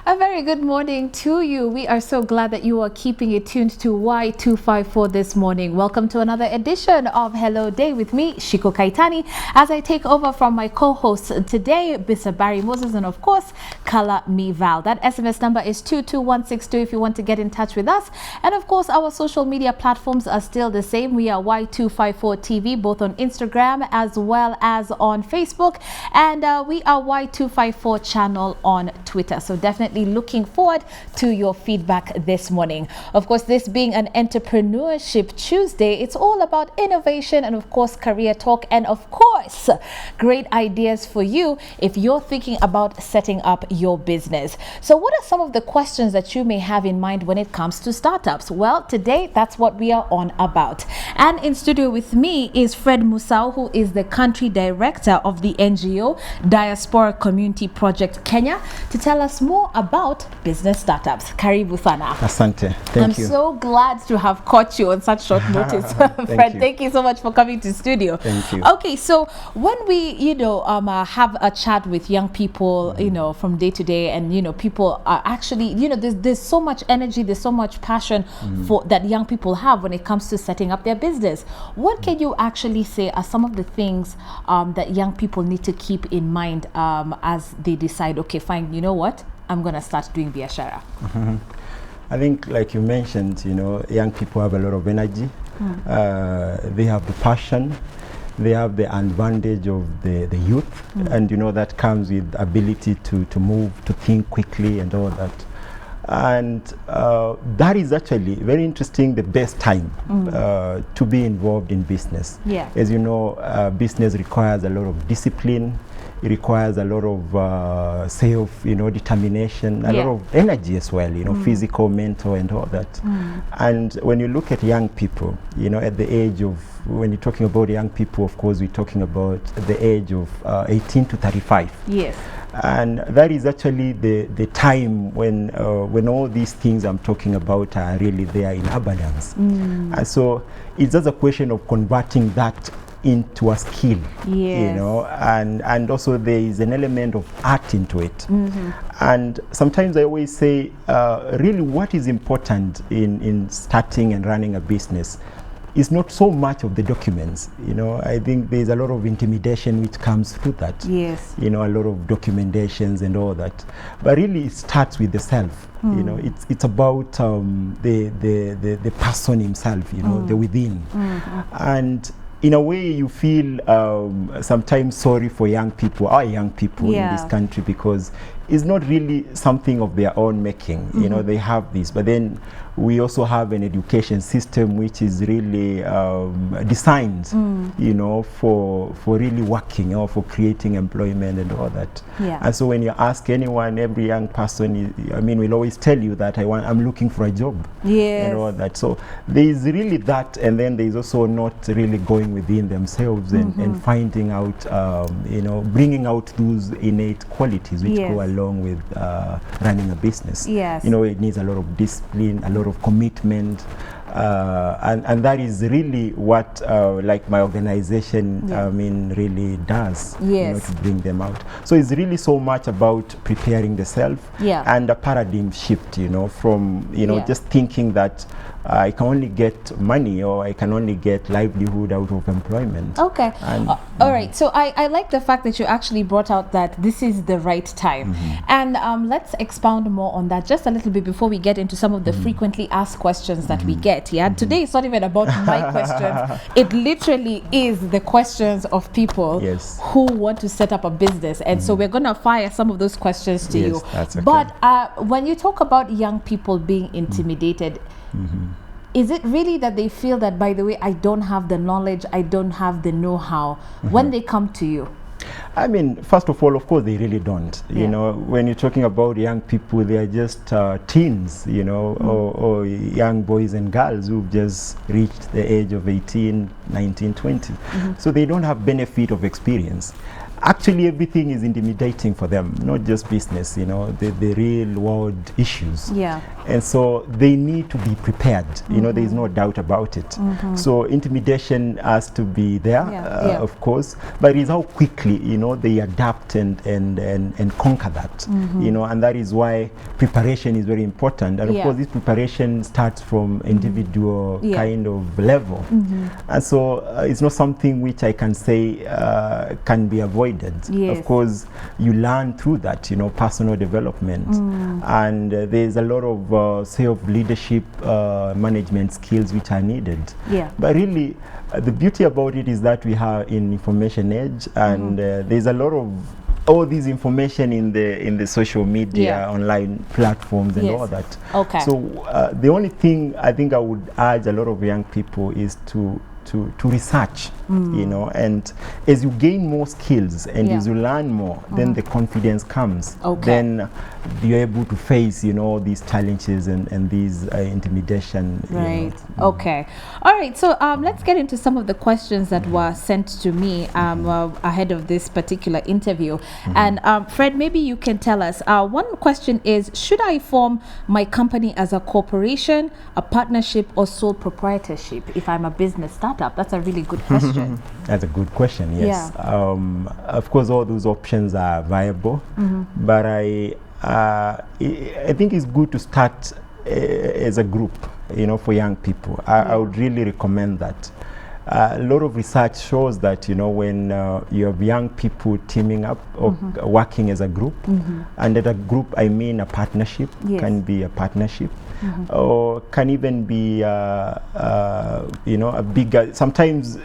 A very good morning to you. We are so glad that you are keeping it tuned to Y254 this morning. Welcome to another edition of Hello Day with me, Shiko Kaitani, as I take over from my co-hosts today, Mr. Barry Moses, and of course, Kala Mival. That SMS number is 22162 if you want to get in touch with us. And of course, our social media platforms are still the same. We are Y254 TV, both on Instagram as well as on Facebook. And we are Y254 channel on Twitter. So definitely looking forward to your feedback this morning. Of course, this being an Entrepreneurship Tuesday, it's all about innovation and of course career talk, and of course great ideas for you if you're thinking about setting up your business. So what are some of the questions that you may have in mind when it comes to startups? Well, today that's what we are on about. And in studio with me is Fred Musau, who is the country director of the NGO Diaspora Community Project Kenya, to tell us more about business startups. Karibu sana. Asante. Thank you. I'm so glad to have caught you on such short notice. Fred, thank you so much for coming to studio. Thank you. Okay, so when we, have a chat with young people, from day to day, and, people are actually, there's so much energy, there's so much passion for that young people have when it comes to setting up their business. What can you actually say are some of the things that young people need to keep in mind as they decide, okay, fine, you know what? I'm going to start doing biashara. I think, like you mentioned, young people have a lot of energy. They have the passion. They have the advantage of the youth. And, that comes with ability to move, to think quickly and all that. And that is actually very interesting, the best time to be involved in business. Yeah. As you know, business requires a lot of discipline. It requires a lot of self, determination, a lot of energy as well, physical, mental, and all that. And when you look at young people, at the age of, when you're talking about young people, of course, we're talking about the age of 18 to 35. Yes. And that is actually the time when all these things I'm talking about are really there in abundance. And so it's just a question of converting that into a skill, and also there is an element of art into it. And sometimes I always say, really what is important in starting and running a business is not so much of the documents. I think there's a lot of intimidation which comes through that. Yes. A lot of documentations and all that. But really it starts with the self. It's about the person himself, the within. And in a way, you feel sometimes sorry for young people, our young people in this country, because it's not really something of their own making. They have this, but then we also have an education system which is really designed, for really working or for creating employment and all that. Yeah. And so when you ask anyone, every young person, will always tell you that I'm looking for a job. Yes. And all that. So there is really that, and then there is also not really going within themselves and finding out, bringing out those innate qualities which go along with running a business. Yes. It needs a lot of discipline, a lot of commitment, and that is really what like my organization really does, to bring them out. So it's really so much about preparing the self and a paradigm shift, from just thinking that I can only get money or I can only get livelihood out of employment. Okay. All right. So I like the fact that you actually brought out that this is the right time. And let's expound more on that just a little bit before we get into some of the frequently asked questions that we get. Today it's not even about my questions. It literally is the questions of people who want to set up a business. And so we're going to fire some of those questions to you. That's okay. But when you talk about young people being intimidated, is it really that they feel that, by the way, I don't have the knowledge, I don't have the know-how when they come to you? First of all, of course, they really don't. When you're talking about young people, they are just teens, or young boys and girls who've just reached the age of 18, 19, 20. So they don't have benefit of experience. actually everything is intimidating for them, not just business, you know, the real world issues. Yeah. And so they need to be prepared, you know, there is no doubt about it. So intimidation has to be there, of course, but it's how quickly, you know, they adapt and conquer that, you know, and that is why preparation is very important. And of course, this preparation starts from individual kind of level. And so it's not something which I can say can be avoided. Of course, you learn through that, you know, personal development. And there's a lot of self-leadership management skills which are needed. But really, the beauty about it is that we have in information age, and there's a lot of all this information in the social media, online platforms and all that. So the only thing I think I would urge a lot of young people is to research, you know, and as you gain more skills and as you learn more, then the confidence comes. Then you're able to face, you know, these challenges and these intimidation. Right. Okay. All right. So let's get into some of the questions that were sent to me ahead of this particular interview. And Fred, maybe you can tell us. One question is, should I form my company as a corporation, a partnership, or sole proprietorship if I'm a business startup? That's a really good question. That's a good question, yes. Of course, all those options are viable, but I think it's good to start as a group, you know, for young people. I would really recommend that. A lot of research shows that, you know, when you have young people teaming up or working as a group, and at a group I mean a partnership, can be a partnership, or can even be you know, a bigger, sometimes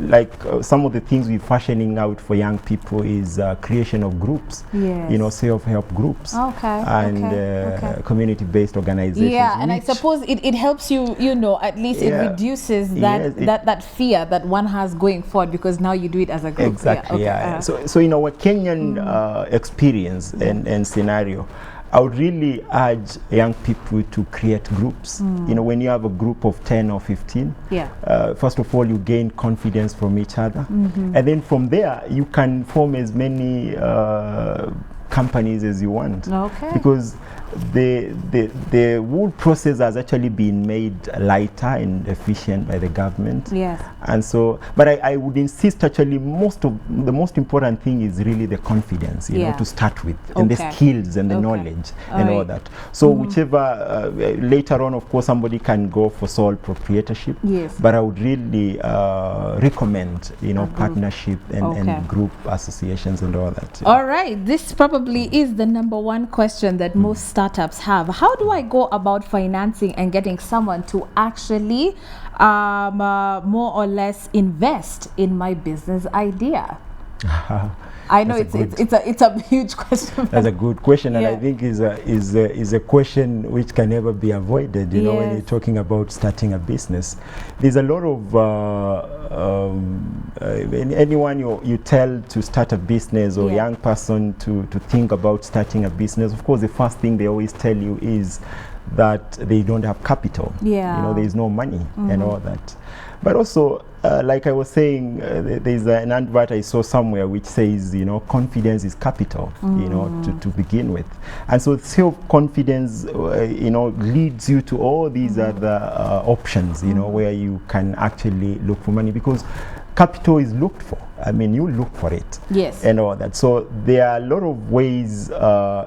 like some of the things we're fashioning out for young people is creation of groups, you know, self-help groups, and community-based organizations. And I suppose it helps you, you know, at least it reduces that that fear that one has going forward, because now you do it as a group. Exactly. So in our Kenyan experience and scenario, I would really urge young people to create groups. You know, when you have a group of 10 or 15, first of all, you gain confidence from each other. And then from there, you can form as many companies as you want. Because the whole process has actually been made lighter and efficient by the government. And so, but I would insist actually the most important thing is really the confidence, you know, to start with, and the skills and the knowledge and all that. So whichever, later on, of course, somebody can go for sole proprietorship, but I would really recommend, you know, partnership and group associations and all that. All right, this probably is the #1 question that most startups have. How do I go about financing and getting someone to actually more or less invest in my business idea? I know it's a huge question. That's a good question, and I think is a question which can never be avoided. You know, when you're talking about starting a business, there's a lot of anyone you tell to start a business, or young person to think about starting a business. Of course, the first thing they always tell you is that they don't have capital. You know, there is no money and all that. But also, like I was saying, there's an advert I saw somewhere which says, you know, confidence is capital, you know, to begin with. And so self-confidence, you know, leads you to all these other options, you know, where you can actually look for money, because capital is looked for. I mean, you look for it. And all that. So there are a lot of ways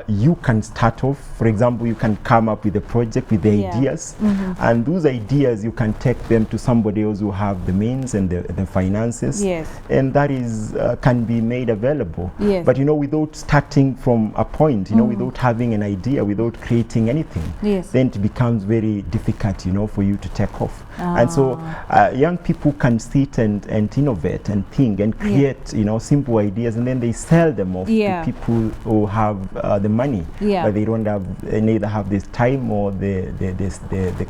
you can start off. For example, you can come up with a project with the ideas, and those ideas you can take them to somebody else who have the means and the finances, and that is can be made available. But you know, without starting from a point, you know, without having an idea, without creating anything, then it becomes very difficult, you know, for you to take off. And so young people can sit and innovate and think and create, you know, simple ideas, and then they sell them off to people who have the money, but they don't have, neither have this time or the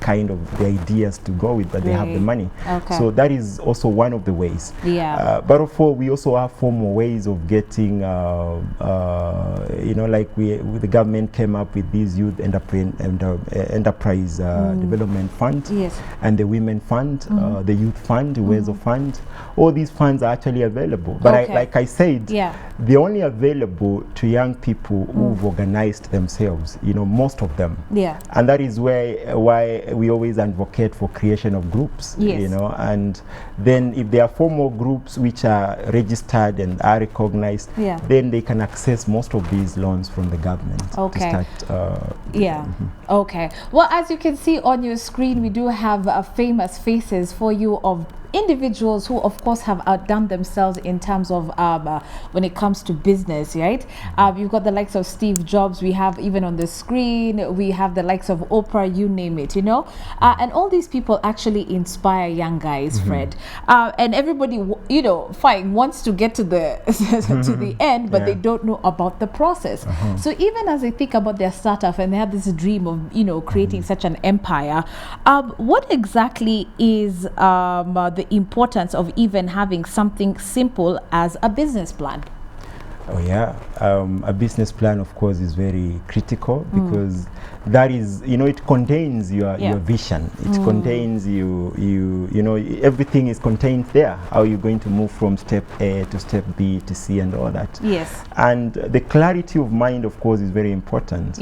kind of the ideas to go with, but they have the money. So that is also one of the ways. But of course, we also have 4 more ways of getting, you know, like the government came up with these youth enterprise development fund, and the women fund, the youth fund, the ways of fund. All these funds are actually available available. But like I said, they're only available to young people who've organized themselves, you know, most of them. And that is why we always advocate for creation of groups, you know, and then if there are formal groups which are registered and are recognized, then they can access most of these loans from the government to start. Okay. Well, as you can see on your screen, we do have famous faces for you of individuals who of course have outdone themselves in terms of when it comes to business, right? You've got the likes of Steve Jobs, we have even on the screen, we have the likes of Oprah, you name it, you know, and all these people actually inspire young guys, Fred, and everybody, you know, fine, wants to get to the to the end, but they don't know about the process. So even as they think about their startup and they have this dream of, you know, creating such an empire, what exactly is the importance of even having something simple as a business plan? Oh yeah, a business plan of course is very critical because that is, you know, it contains your vision. It contains you know, everything is contained there. How you're going to move from step A to step B to C and all that. And the clarity of mind of course is very important.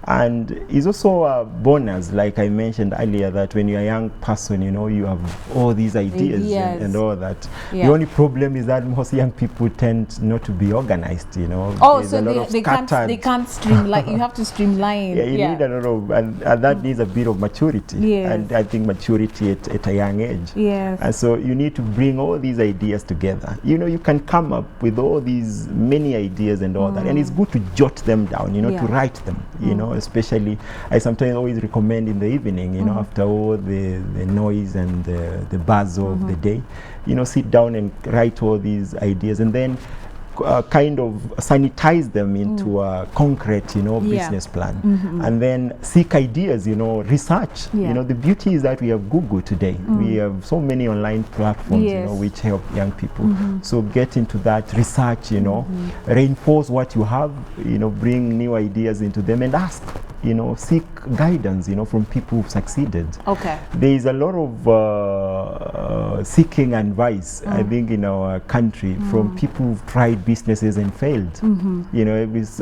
And it's also a bonus, like I mentioned earlier, that when you're a young person, you know, you have all these ideas and all that. The only problem is that most young people tend not to be organized, you know. So they can't streamline. You have to streamline. You need a lot of, and that needs a bit of maturity. And I think maturity at a young age. And so you need to bring all these ideas together. You know, you can come up with all these many ideas and all that, and it's good to jot them down, you know, to write them, you know, especially I sometimes always recommend in the evening, you know, after all the noise and the buzz of the day, you know, sit down and write all these ideas and then kind of sanitize them into a concrete, you know, business plan, and then seek ideas, you know, research. You know, the beauty is that we have Google today. We have so many online platforms, you know, which help young people. So get into that research, you know, reinforce what you have, you know, bring new ideas into them and ask, you know, seek guidance, you know, from people who've succeeded. There is a lot of seeking advice, I think, in our country from people who've tried businesses and failed. You know,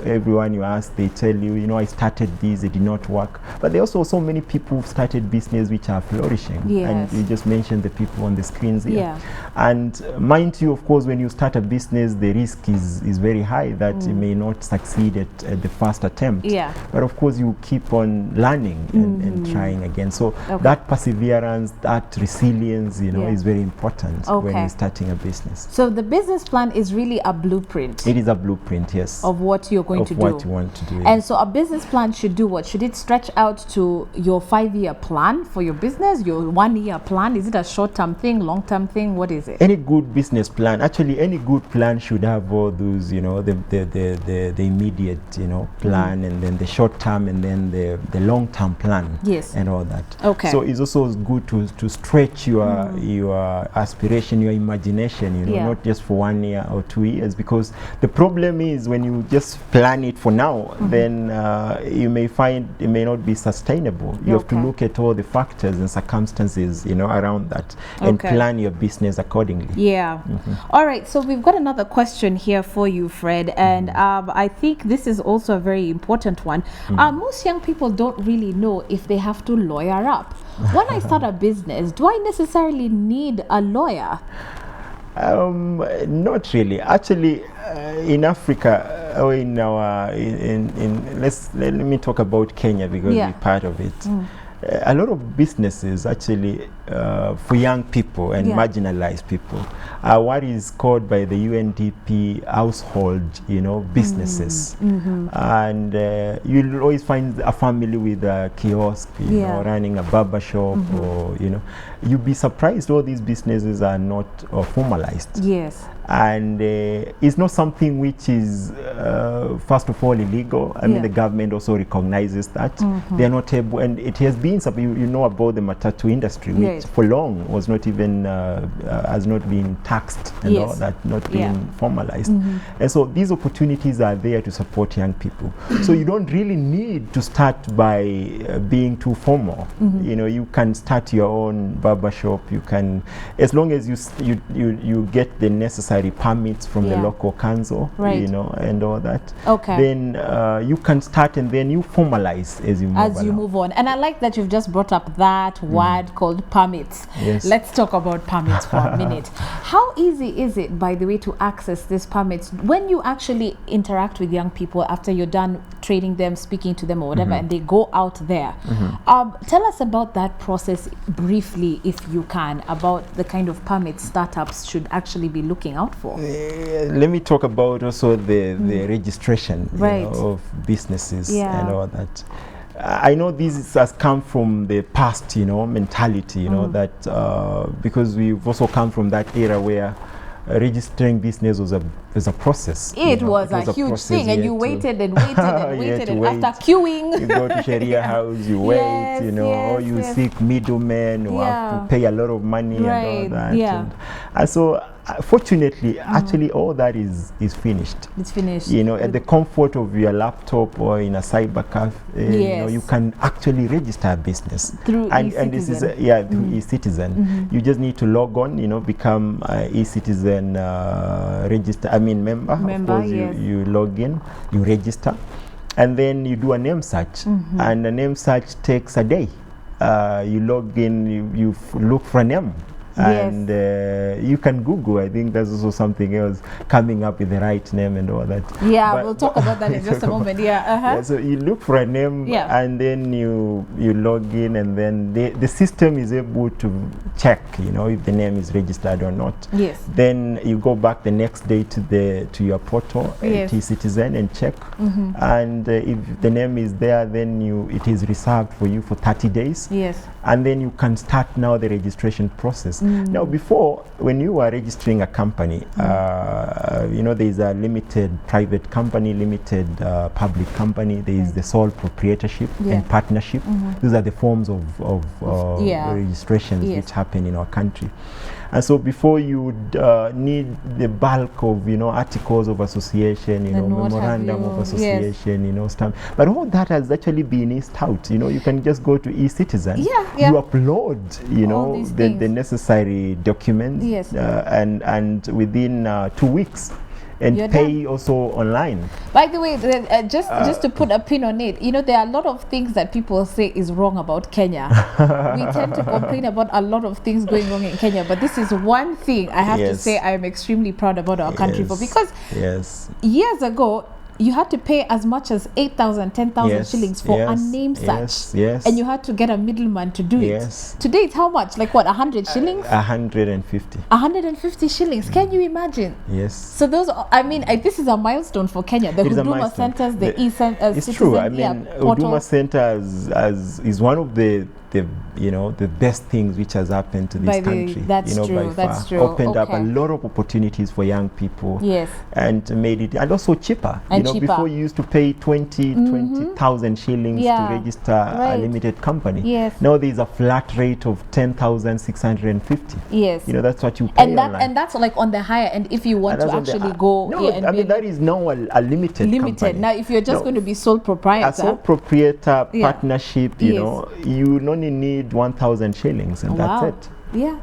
everyone you ask, they tell you, you know, I started this, it did not work. But there are also so many people who've started business which are flourishing. And you just mentioned the people on the screens here. And mind you, of course, when you start a business, the risk is very high that you may not succeed at the first attempt. But of course, you keep on learning and trying again. So that perseverance, that resilience, you know, is very important when you're starting a business. So the business plan is really a blueprint. It is a blueprint, yes, of what you're going to do. Of what you want to do. And so a business plan should do what? Should it stretch out to your 5-year plan for your business, your 1-year plan? Is it a short-term thing, long-term thing? What is it? Any good business plan, actually any good plan should have all those, you know, the immediate, you know, plan, and then the short-term, and then the long-term plan, and all that. So it's also good to stretch your aspiration, your imagination, you know, not just for 1 year or 2 years, because the problem is when you just plan it for now, then you may find it may not be sustainable. You have to look at all the factors and circumstances, you know, around that, and plan your business accordingly. All right, so we've got another question here for you, Fred, and I think this is also a very important one. Most young people don't really know if they have to lawyer up. When I start a business, do I necessarily need a lawyer? Not really. Actually, in Africa, or in our let me talk about Kenya, because we're part of it. A lot of businesses actually for young people and marginalized people are what is called by the UNDP household, you know, businesses. And you'll always find a family with a kiosk, you know, running a barber shop, or, you know, you'll be surprised all these businesses are not formalized. And it's not something which is first of all illegal. I mean, the government also recognizes that they're not able, and it has been something, you know, about the matatu industry, which for long was not even has not been taxed and all that, not being formalized. And so these opportunities are there to support young people. So you don't really need to start by being too formal. You know, you can start your own barber shop. You can, as long as you get the necessary necessary permits from the local council, right. you know, and all that. Okay. Then you can start, and then you formalize as you move on. And I like that you've just brought up that word called permits. Yes. Let's talk about permits for a minute. How easy is it, by the way, to access these permits when you actually interact with young people after you're done training them, speaking to them or whatever, and they go out there? Tell us about that process briefly, if you can, about the kind of permits startups should actually be looking out for. Let me talk about also the registration, right. you know, of businesses and all that. I know this has come from the past, you know, mentality, you know, that because we've also come from that era where registering business was a process. It was a huge thing, and you waited and waited and waited, and after queuing, you go to Sharia house, you wait, you know, or you seek middlemen who have to pay a lot of money and all that. And so, fortunately, actually, all that is finished. It's finished. You know, at the comfort of your laptop or in a cyber cafe, you know, you can actually register a business through eCitizen. And this is through eCitizen. You just need to log on, you know, become eCitizen member. Of course, you log in, you register, and then you do a name search, and the name search takes a day. You log in, you look for a name. And you can Google. I think there's also something else coming up with the right name and all that. Yeah, but we'll talk about that in just a moment. Yeah, so you look for a name, and then you log in, and then the system is able to check, you know, if the name is registered or not. Yes. Then you go back the next day to your portal, eCitizen, and check. And if the name is there, then it is reserved for you for 30 days. Yes. And then you can start now the registration process. Now, before, when you are registering a company, you know, there is a limited private company, limited public company. There is the sole proprietorship and partnership. These are the forms of registrations which happen in our country. And so before you would need the bulk of, you know, articles of association, you know, memorandum of association, you know, stuff. But all that has actually been eased out. You know, you can just go to eCitizen. You upload, you know, the necessary documents, and within 2 weeks. And pay also online. By the way, just to put a pin on it, you know, there are a lot of things that people say is wrong about Kenya. We tend to complain about a lot of things going wrong in Kenya, but this is one thing I have to say I am extremely proud about our country for, because years ago, you had to pay as much as 8,000, 10,000 shillings for a name search. And you had to get a middleman to do it. Today, it's how much? Like what, 100 shillings? 150. 150 shillings. Can you imagine? So those, I mean, this is a milestone for Kenya. The Huduma centers, the e-centers. It's true. I mean, Huduma Center is one of the you know, the best things which has happened to this country. That's you know, true. by far. That's true. Opened up a lot of opportunities for young people. And made it, and also cheaper. And you know, before you used to pay 20,000 shillings to register a limited company. Now there is a flat rate of 10,650. You know, that's what you pay online. And that's like on the higher end if you want to actually go. No, I mean, that is now a limited company. Now, if you're just going to be sole proprietor. A sole proprietor partnership, you know, you only need 1,000 shillings, and that's it.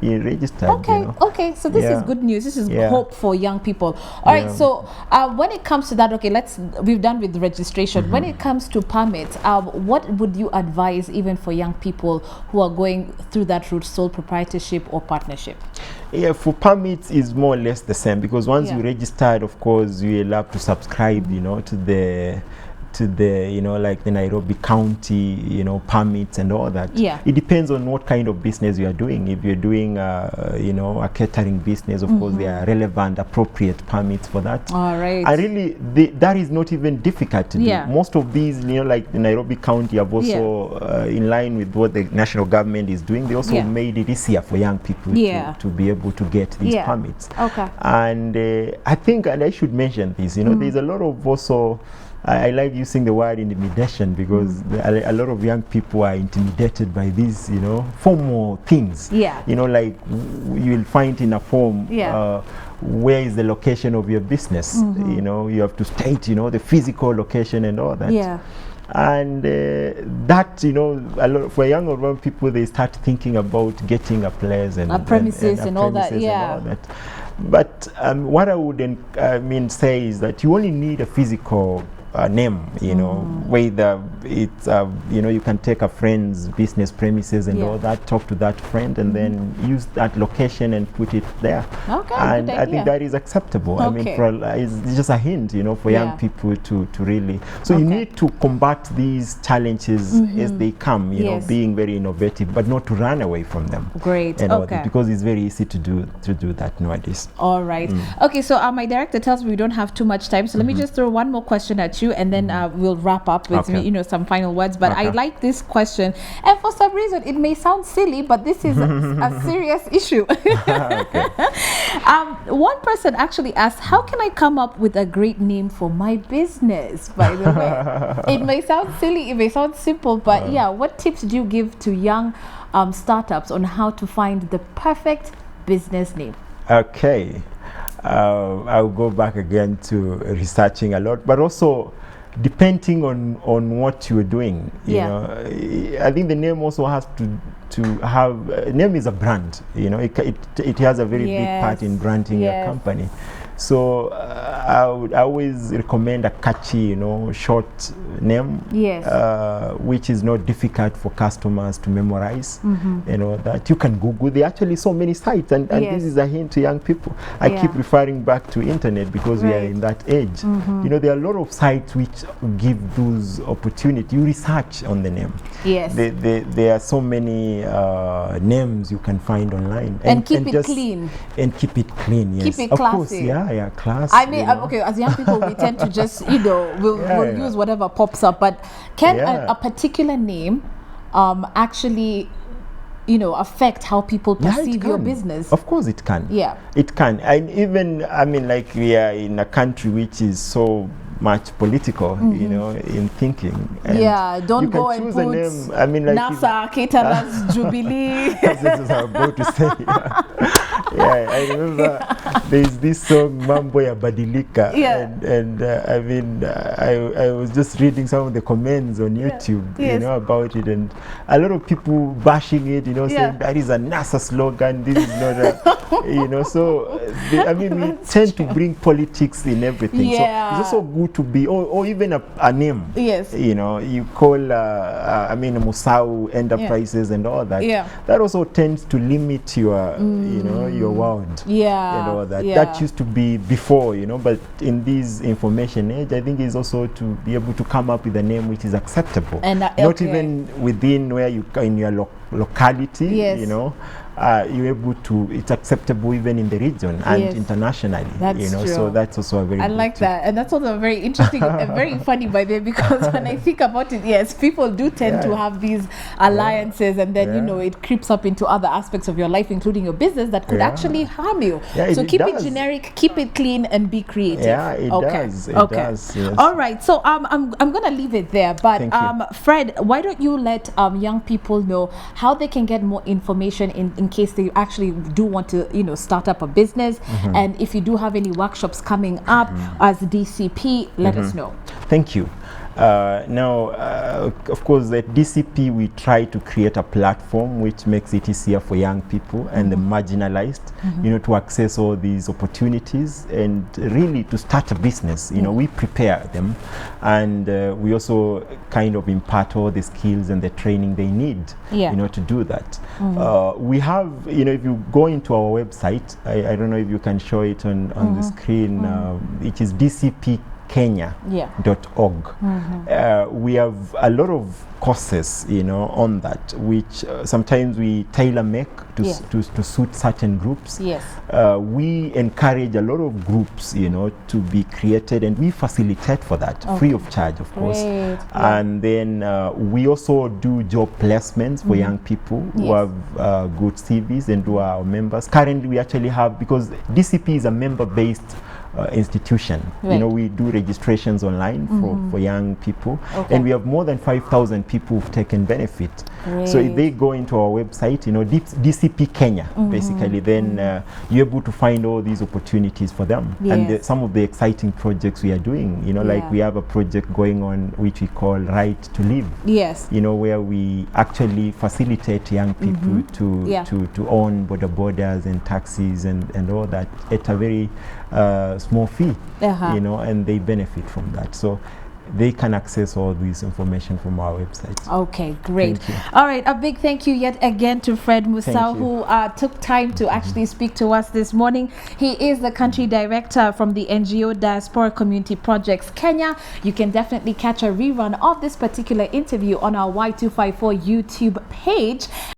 You registered. Okay, so this is good news. This is hope for young people. All right, so when it comes to that, we've done with the registration. When it comes to permits, what would you advise even for young people who are going through that route, sole proprietorship or partnership? For permits is more or less the same, because once you registered, of course, you will have to subscribe, you know, to the you know, like the Nairobi County, you know, permits and all that. It depends on what kind of business you are doing. If you're doing, you know, a catering business, of course, there are relevant, appropriate permits for that. And really, that is not even difficult to do. Most of these, you know, like the Nairobi County have also, in line with what the national government is doing, they also made it easier for young people to be able to get these permits. And I think, and I should mention this, you know, there's a lot of also, I like using the word intimidation, because a lot of young people are intimidated by these, you know, formal things. You know, like you will find in a form, where is the location of your business? You know, you have to state, you know, the physical location and all that. And that, you know, for young urban people, they start thinking about getting a place and premises and all that. But what I would say is that you only need a physical name, you know, whether it's you can take a friend's business premises and all that, talk to that friend, and then use that location and put it there. Okay, and good I think idea. that is acceptable. I mean, it's just a hint, you know, for young people to really. So you need to combat these challenges as they come, you know, being very innovative, but not to run away from them. Great. And all that, because it's very easy to do that nowadays. All right. Okay, so my director tells me we don't have too much time, so let me just throw one more question at you, and then we'll wrap up with some final words. But I like this question, and for some reason it may sound silly, but this is a serious issue. One person actually asked, how can I come up with a great name for my business? By the way, it may sound silly, it may sound simple, but what tips do you give to young startups on how to find the perfect business name? Okay, I'll go back again to researching a lot, but also depending on what you're doing, you know, I think the name also has to have name is a brand, you know, it has a very big part in branding your company. So I would always recommend a catchy, you know, short name, which is not difficult for customers to memorize. You know, that you can Google. There are actually so many sites, and this is a hint to young people. I keep referring back to internet because we are in that age. You know, there are a lot of sites which give those opportunity. You research on the name. There are so many names you can find online, and keep it clean. And keep it clean. Yes, keep it of classy. course. Yeah, class. I mean, okay, as young people, we tend to just, you know, we'll use whatever pops up. But can a particular name actually, you know, affect how people perceive your business? Of course it can. Yeah. It can. And even, I mean, like we are in a country which is so much political, you know, in thinking. And don't go and put name, I mean, like NASA, Caterers, Jubilee. This is what I'm about to say. I remember there's this song Mambo ya Badilika, and I mean, I was just reading some of the comments on YouTube, you know, about it, and a lot of people bashing it, you know, saying that is a NASA slogan, this is not a, you know, so I mean, we tend to bring politics in everything. So it's also good to be, or even a name. You know, you call, I mean, Musau Enterprises and all that. That also tends to limit your, you know, your world. And all that. That used to be before, you know, but in this information age, I think is also to be able to come up with a name which is acceptable. And not even within where you in your locality, you know. You're able to, it's acceptable even in the region and internationally. That's you know, true. So that's also a very I like that. And that's also very interesting and very funny by the way, because when I think about it, yes, people do tend to have these alliances, and then, you know, it creeps up into other aspects of your life, including your business, that could actually harm you. So keep it generic, keep it clean, and be creative. It does. It does, yes. All right. So I'm going to leave it there. But Fred, why don't you let young people know how they can get more information in case they actually do want to, you know, start up a business, and if you do have any workshops coming up as DCP, let us know. Thank you. Now, of course, at DCP, we try to create a platform which makes it easier for young people and the marginalized, you know, to access all these opportunities and really to start a business. You know, we prepare them, and we also kind of impart all the skills and the training they need, you know, to do that. We have, you know, if you go into our website, I don't know if you can show it on the screen, which is DCP Kenya.org. We have a lot of courses, you know, on that, which sometimes we tailor make to suit certain groups. We encourage a lot of groups, you know, to be created, and we facilitate for that free of charge, of course. And then we also do job placements for young people who have good CVs and who are our members. Currently, we actually have, because DCP is a member-based institution. You know, we do registrations online for young people, and we have more than 5,000 people who've taken benefit So if they go into our website, you know, DCP Kenya, basically, then you're able to find all these opportunities for them. And some of the exciting projects we are doing, you know, like we have a project going on which we call Right to Live. Yes. You know, where we actually facilitate young people to own border borders and taxis and all that at a very small fee, you know, and they benefit from that. So they can access all this information from our website. Okay, great. All right, a big thank you yet again to Fred Musau, who took time to actually speak to us this morning. He is the country director from the NGO Diaspora Community Projects Kenya. You can definitely catch a rerun of this particular interview on our Y254 YouTube page.